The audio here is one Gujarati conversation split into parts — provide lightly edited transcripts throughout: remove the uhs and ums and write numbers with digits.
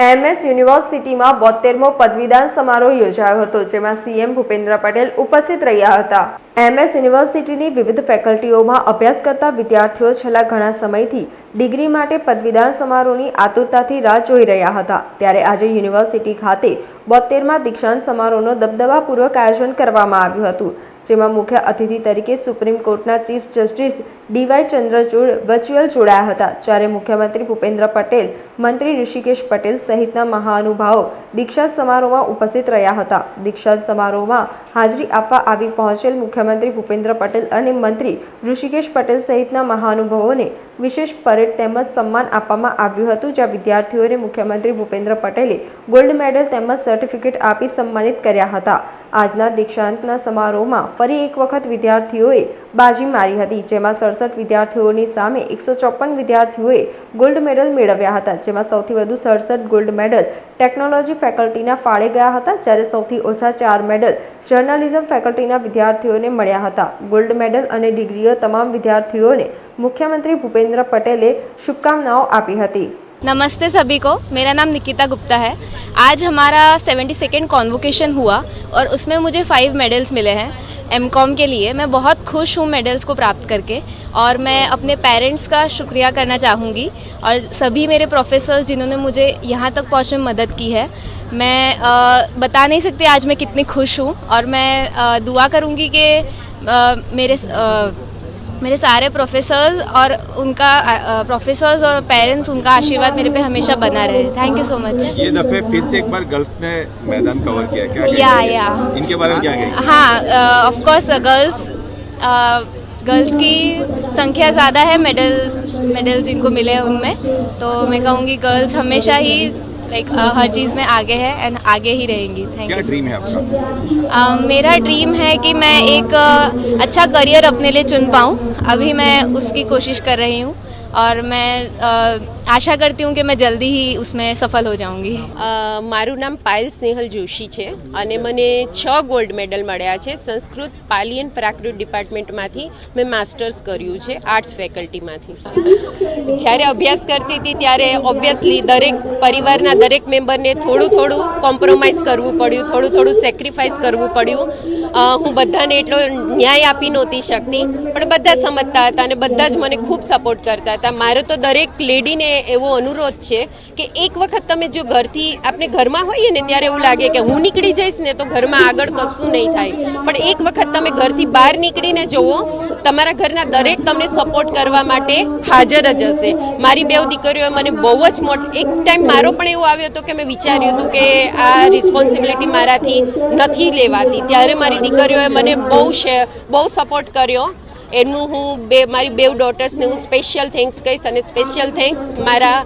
એમએસ યુનિવર્સિટીમાં 72મો પદવીદાન સમારોહ યોજાયો હતો, જેમાં સીએમ ભૂપેન્દ્ર પટેલ ઉપસ્થિત રહ્યા હતા. એમએસ યુનિવર્સિટીની વિવિધ ફેકલ્ટીઓમાં અભ્યાસ કરતા વિદ્યાર્થીઓ છેલ્લા ઘણા સમયથી ડિગ્રી માટે પદવીદાન સમારોહની આતુરતાથી રાહ જોઈ રહ્યા હતા. ત્યારે આજે યુનિવર્સિટી ખાતે 72મા દીક્ષાંત સમારોહનો દબદબાપૂર્વક આયોજન કરવામાં આવ્યું હતું, જેમાં મુખ્ય અતિથિ તરીકે સુપ્રીમ કોર્ટના chief justice DY Chandrachud virtual જોડાયા હતા. જ્યારે મુખ્યમંત્રી ભૂપેન્દ્ર પટેલ, મંત્રી ઋષિકેશ પટેલ સહિતના મહાનુભાવો દીક્ષાંત સમારોહમાં ઉપસ્થિત રહ્યા હતા. દીક્ષાંત સમારોહમાં હાજરી આપવા આવી પહોંચેલ મુખ્યમંત્રી ભૂપેન્દ્ર પટેલ અને મંત્રી ઋષિકેશ પટેલ સહિતના મહાનુભાવોને વિશેષ પરેડ તેમજ સન્માન આપવામાં આવ્યું હતું, જ્યાં વિદ્યાર્થીઓને મુખ્યમંત્રી ભૂપેન્દ્ર પટેલે ગોલ્ડ મેડલ તેમજ સર્ટિફિકેટ આપી સન્માનિત કર્યા હતા. આજના દીક્ષાંતના સમારોહમાં ફરી એક વખત વિદ્યાર્થીઓએ બાજી મારી હતી, જેમાં 67 વિદ્યાર્થીઓની સામે 154 વિદ્યાર્થીઓએ ગોલ્ડ મેડલ મેળવ્યા હતા, જેમાં સૌથી વધુ 67 ગોલ્ડ મેડલ ટેકનોલોજી ફેકલ્ટીના ફાળે ગયા હતા, જ્યારે સૌથી ઓછા 4 મેડલ જર્નલિઝમ ફેકલ્ટીના વિદ્યાર્થીઓને મળ્યા હતા. ગોલ્ડ મેડલ અને ડિગ્રીઓ તમામ વિદ્યાર્થીઓને मुख्यमंत्री भूपेंद्र पटेल शुभकामनाओं आपी हती. नमस्ते सभी को, मेरा नाम निकिता गुप्ता है. आज हमारा 72nd कॉन्वोकेशन हुआ और उसमें मुझे 5 मेडल्स मिले हैं एमकॉम के लिए. मैं बहुत खुश हूँ मेडल्स को प्राप्त करके और मैं अपने पेरेंट्स का शुक्रिया करना चाहूँगी और सभी मेरे प्रोफेसर्स जिन्होंने मुझे यहाँ तक पहुँचने में मदद की है. मैं बता नहीं सकती आज मैं कितनी खुश हूँ और मैं दुआ करूँगी कि मेरे सारे प्रोफेसर्स और उनका प्रोफेसर्स और पेरेंट्स उनका आशीर्वाद मेरे पे हमेशा बना रहे. Thank you so much. ये दफे फिर से एक बार गर्ल्स ने मैदान कवर किया क्या? या इनके बारे में क्या कहेंगे? हाँ, ऑफ कोर्स गर्ल्स की संख्या ज़्यादा है, मेडल्स इनको मिले हैं उनमें, तो मैं कहूँगी गर्ल्स हमेशा ही लाइक हर चीज़ में आगे है एंड आगे ही रहेंगी. Thank you. क्या ड्रीम है आपका? मेरा ड्रीम है कि मैं एक अच्छा करियर अपने लिए चुन पाऊँ. अभी मैं उसकी कोशिश कर रही हूँ और मैं आशा करती हूँ कि मैं जल्दी ही उसमें सफल हो जाऊँगी. મારું નામ પાયલ સ્નેહલ જોશી છે અને મને 6 ગોલ્ડ મેડલ મળ્યા છે. સંસ્કૃત, પાલી એન્ડ પ્રાકૃત ડિપાર્ટમેન્ટમાંથી મેં માસ્ટર્સ કર્યું છે, આર્ટ્સ ફેકલ્ટીમાંથી. જ્યારે અભ્યાસ કરતી હતી ત્યારે ઓબ્વિયસલી દરેક પરિવારના દરેક મેમ્બરને થોડું કોમ્પ્રોમાઇઝ કરવું પડ્યું, થોડું સેક્રિફાઈસ કરવું પડ્યું. હું બધાને એટલો ન્યાય આપી નહોતી શકતી, પણ બધા સમજતા હતા અને બધા જ મને ખૂબ સપોર્ટ કરતા હતા. મારો તો દરેક લેડીને એવો અનુરોધ છે કે એક વખત તમે જો ઘરથી આપણે ઘરમાં હોઈએ ને ત્યારે એવું લાગે કે હું નીકળી જઈશ ને તો ઘરમાં આગળ કશું નહીં થાય, પણ એક વખત તમે ઘરથી બહાર નીકળીને જુઓ, તમારા ઘરના દરેક તમને સપોર્ટ કરવા માટે હાજર જ હશે. મારી 2 દીકરીઓએ મને બહુ જ એક ટાઈમ મારો પણ એવો આવ્યો હતો કે મેં વિચાર્યું હતું કે આ રિસ્પોન્સિબિલિટી મારાથી નથી લેવાતી, ત્યારે મારી દીકરીઓએ મને બહુ સપોર્ટ કર્યો. એનું હું મારી 2 ડોટર્સને હું સ્પેશિયલ થેન્ક્સ કહીશ અને સ્પેશિયલ થેન્ક્સ મારા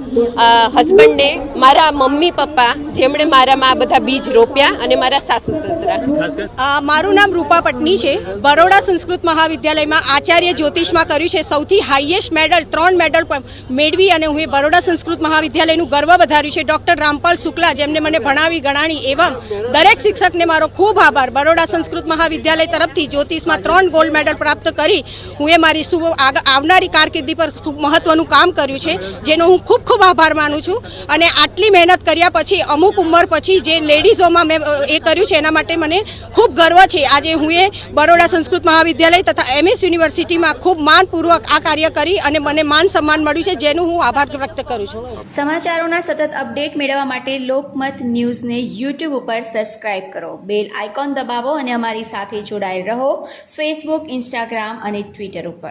હસબન્ડને, મારા મમ્મી પપ્પા જેમણે મારામાં આ બધા બીજ રોપ્યા અને મારા સાસુ સસરા. મારું નામ રૂપા પટની છે. બરોડા સંસ્કૃત મહાવિદ્યાલયમાં આચાર્ય જ્યોતિષમાં કર્યું છે. સૌથી હાઈએસ્ટ મેડલ 3 મેડલ મેળવી અને હું બરોડા સંસ્કૃત મહાવિદ્યાલયનું ગર્વ વધાર્યું છે. ડૉક્ટર રામપાલ શુક્લા જેમને મને ભણાવી ગણાણી, એવમ દરેક શિક્ષકને મારો ખૂબ આભાર. બરોડા સંસ્કૃત મહાવિદ્યાલય તરફથી જ્યોતિષમાં 3 ગોલ્ડ મેડલ પ્રાપ્ત કરી હું મારી આવનારી કારકિર્દી પર ખૂબ મહત્વનું કામ કર્યું છે, જેનો હું ખૂબ આભાર માનું છું. અને આટલી મહેનત કર્યા પછી અમુક ઉંમર પછી જે લેડીઝોમાં મેં એ કર્યું છે એના માટે મને ખૂબ ગર્વ છે. આજે હું બરોડા સંસ્કૃત મહાવિદ્યાલય તથા એમએસ યુનિવર્સિટીમાં ખૂબ માનપૂર્વક આ કાર્ય કરી અને મને માન સન્માન મળ્યું છે, જેનું હું આભાર વ્યક્ત કરું છું. સમાચારોના સતત અપડેટ મેળવવા માટે લોકમત ન્યૂઝને યુટ્યુબ ઉપર સબસ્ક્રાઇબ કરો, બેલ આઇકોન દબાવો અને અમારી સાથે જોડાયેલ રહો ફેસબુક, ઇન્સ્ટાગ્રામ અને ટ્વિટર ઉપર.